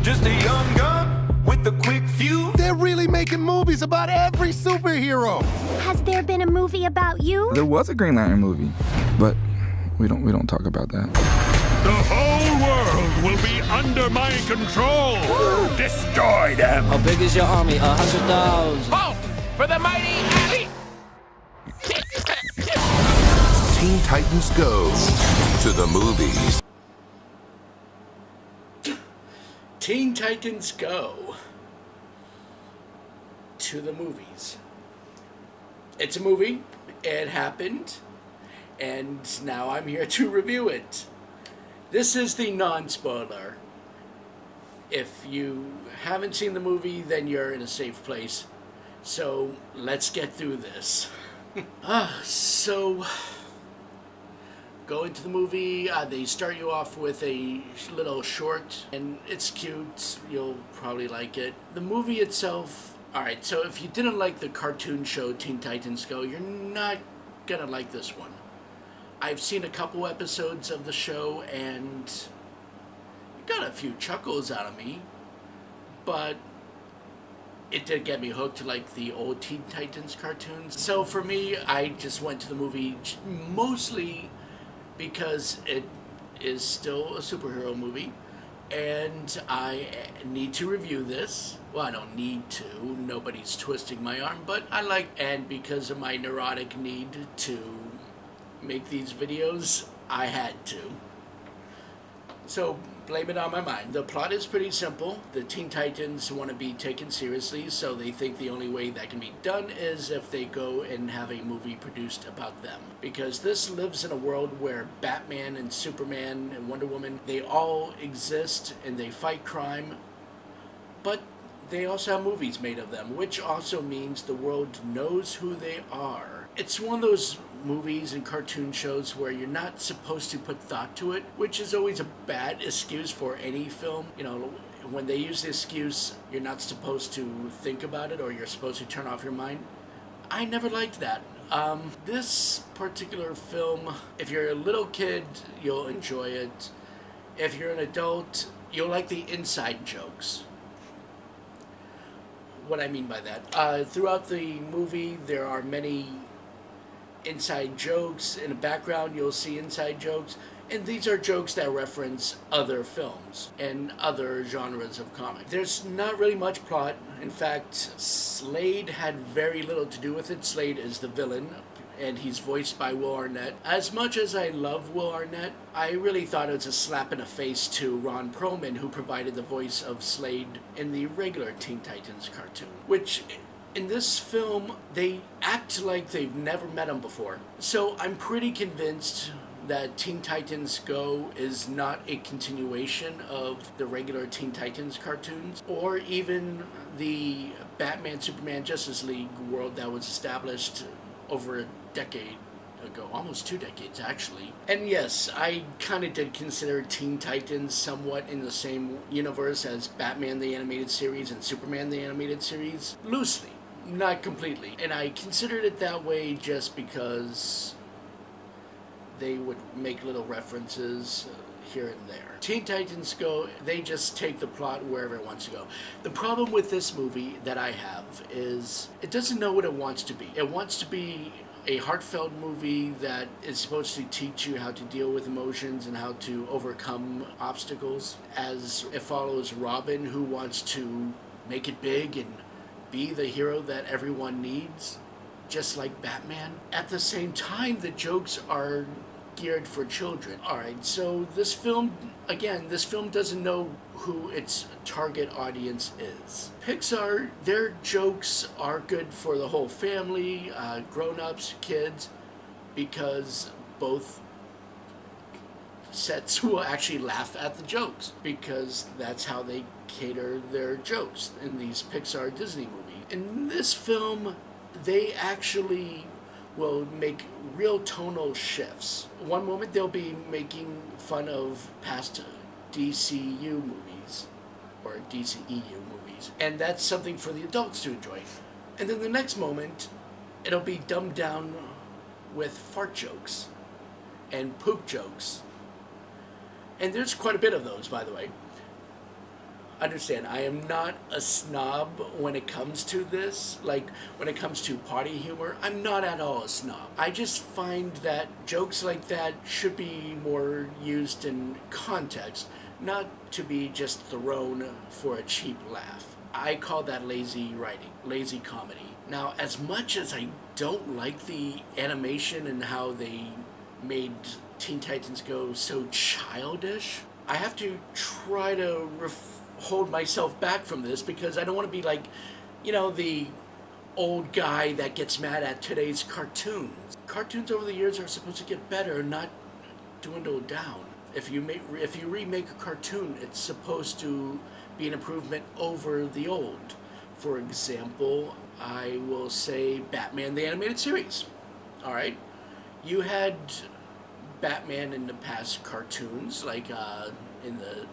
Just a young gun with a quick fuse. They're really making movies about every superhero. Has there been a movie about you? There was a Green Lantern movie, but we don't talk about that. The whole world will be under my control. Destroy them. How big is your army? 100,000. Halt for the mighty Abby. Teen Titans Go to the movies. Teen Titans Go to the movies. It's a movie. It happened. And now I'm here to review it. This is the non-spoiler. If you haven't seen the movie, then you're in a safe place. So let's get through this. So go into the movie. They start you off with a little short, and it's cute. You'll probably like it. The movie itself, alright, so if you didn't like the cartoon show Teen Titans Go, you're not gonna like this one. I've seen a couple episodes of the show, and it got a few chuckles out of me, but it did get me hooked to like the old Teen Titans cartoons. So for me, I just went to the movie mostly because it is still a superhero movie, and I need to review this. Well, I don't need to. Nobody's twisting my arm, but I like, and because of my neurotic need to make these videos, I had to. So blame it on my mind. The plot is pretty simple. The Teen Titans want to be taken seriously, so they think the only way that can be done is if they go and have a movie produced about them. Because this lives in a world where Batman and Superman and Wonder Woman, they all exist and they fight crime, but they also have movies made of them, which also means the world knows who they are. It's one of those movies and cartoon shows where you're not supposed to put thought to it, which is always a bad excuse for any film. You know, when they use the excuse, you're not supposed to think about it or you're supposed to turn off your mind. I never liked that. This particular film, if you're a little kid, you'll enjoy it. If you're an adult, you'll like the inside jokes. What I mean by that, throughout the movie, there are many inside jokes. In the background, you'll see inside jokes, and these are jokes that reference other films and other genres of comic. There's not really much plot. In fact, Slade had very little to do with it. Slade is the villain, and he's voiced by Will Arnett. As much as I love Will Arnett, I really thought it was a slap in the face to Ron Perlman, who provided the voice of Slade in the regular Teen Titans cartoon, which in this film, they act like they've never met him before. So I'm pretty convinced that Teen Titans Go is not a continuation of the regular Teen Titans cartoons, or even the Batman, Superman, Justice League world that was established over a decade ago, almost 2 decades actually. And yes, I kind of did consider Teen Titans somewhat in the same universe as Batman the Animated Series and Superman the Animated Series, loosely. Not completely. And I considered it that way just because they would make little references here and there. Teen Titans Go, they just take the plot wherever it wants to go. The problem with this movie that I have is it doesn't know what it wants to be. It wants to be a heartfelt movie that is supposed to teach you how to deal with emotions and how to overcome obstacles, as it follows Robin, who wants to make it big and be the hero that everyone needs, just like Batman. At the same time, the jokes are geared for children. Alright, so this film doesn't know who its target audience is. Pixar, their jokes are good for the whole family, grown-ups, kids, because both sets will actually laugh at the jokes, because that's how they cater their jokes in these Pixar Disney movies. In this film, they actually will make real tonal shifts. One moment they'll be making fun of past DCU movies, or DCEU movies, and that's something for the adults to enjoy. And then the next moment, it'll be dumbed down with fart jokes and poop jokes. And there's quite a bit of those, by the way. understand, I am not a snob when it comes to this. Like, when it comes to party humor, I'm not at all a snob. I just find that jokes like that should be more used in context, not to be just thrown for a cheap laugh. I call that lazy writing, lazy comedy. Now, as much as I don't like the animation and how they made Teen Titans Go so childish, I have to try to hold myself back from this because I don't want to be like, you know, the old guy that gets mad at today's cartoons. Cartoons over the years are supposed to get better, not dwindle down. If you remake a cartoon, it's supposed to be an improvement over the old. For example, I will say Batman the Animated Series. All right, you had Batman in the past cartoons, like in the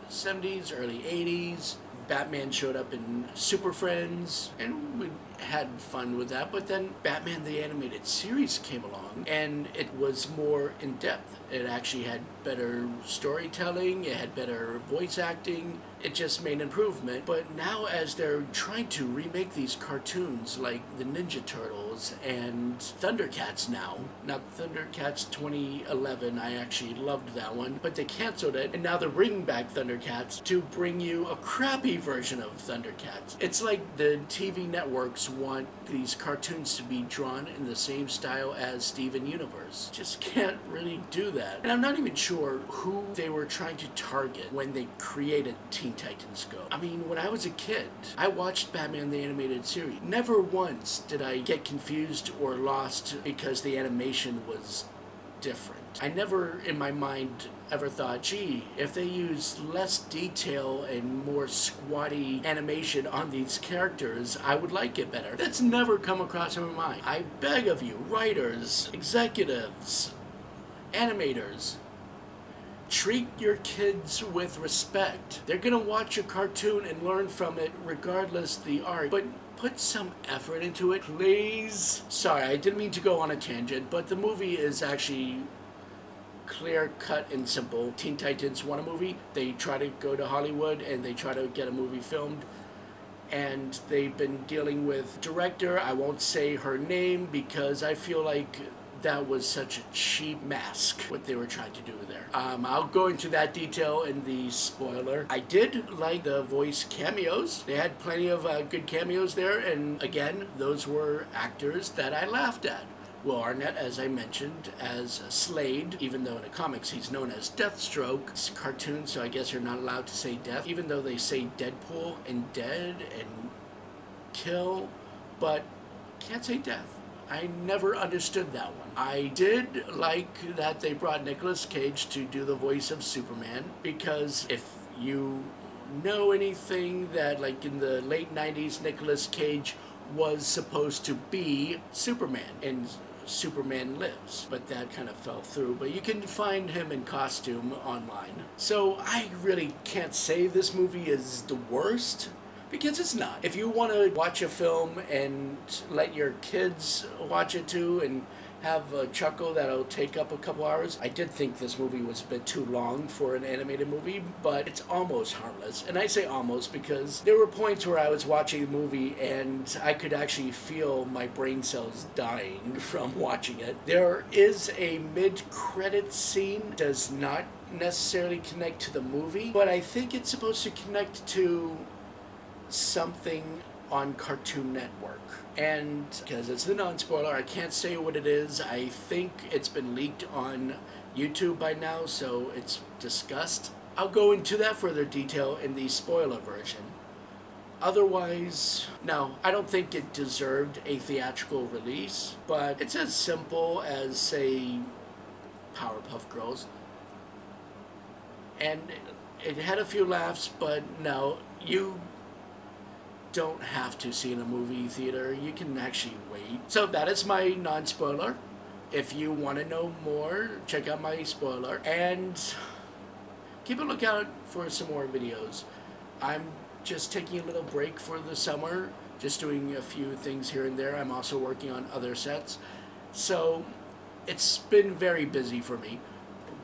70s, early 80s. Batman showed up in Super Friends, and we had fun with that. But then Batman the Animated Series came along, and it was more in-depth. It actually had better storytelling, it had better voice acting. It just made an improvement. But now as they're trying to remake these cartoons like the Ninja Turtles and Thundercats now, not Thundercats 2011, I actually loved that one, but they canceled it, and now they're bringing back Thundercats to bring you a crappy version of Thundercats. It's like the TV networks want these cartoons to be drawn in the same style as Steven Universe. Just can't really do that. And I'm not even sure who they were trying to target when they created Teen Titans Go. I mean, when I was a kid, I watched Batman the Animated Series. Never once did I get confused or lost because the animation was different. I never in my mind ever thought, gee, if they use less detail and more squatty animation on these characters, I would like it better. That's never come across in my mind. I beg of you, writers, executives, animators, treat your kids with respect. They're gonna watch a cartoon and learn from it regardless the art, but put some effort into it, please. Sorry, I didn't mean to go on a tangent, but the movie is actually clear cut and simple. Teen Titans want a movie, they try to go to Hollywood and they try to get a movie filmed, and they've been dealing with director. I won't say her name because I feel like that was such a cheap mask, what they were trying to do there. I'll go into that detail in the spoiler. I did like the voice cameos. They had plenty of good cameos there, and again, those were actors that I laughed at. Will Arnett, as I mentioned, as Slade, even though in the comics he's known as Deathstroke. It's a cartoon, so I guess you're not allowed to say death, even though they say Deadpool and dead and kill, but can't say death. I never understood that one. I did like that they brought Nicolas Cage to do the voice of Superman, because if you know anything, that like in the late 90s, Nicolas Cage was supposed to be Superman in Superman Lives, but that kind of fell through. But you can find him in costume online. So I really can't say this movie is the worst, because it's not. If you want to watch a film and let your kids watch it too and have a chuckle that'll take up a couple hours, I did think this movie was a bit too long for an animated movie, but it's almost harmless. And I say almost because there were points where I was watching the movie and I could actually feel my brain cells dying from watching it. There is a mid-credit scene, does not necessarily connect to the movie, but I think it's supposed to connect to something on Cartoon Network. And because it's the non-spoiler, I can't say what it is. I think it's been leaked on YouTube by now, so it's discussed. I'll go into that further detail in the spoiler version. Otherwise, no, I don't think it deserved a theatrical release, but it's as simple as, say, Powerpuff Girls. And it had a few laughs, but no, you don't have to see in a movie theater. You can actually wait. So that is my non-spoiler. If you want to know more, check out my spoiler and keep a lookout for some more videos. I'm just taking a little break for the summer, just doing a few things here and there. I'm also working on other sets, so it's been very busy for me.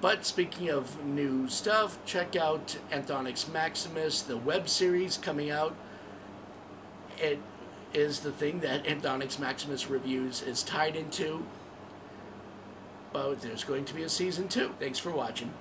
But speaking of new stuff, check out Anthonyx Maximus, the web series coming out. It is the thing that Anthonyx Maximus Reviews is tied into. But there's going to be a season 2. Thanks for watching.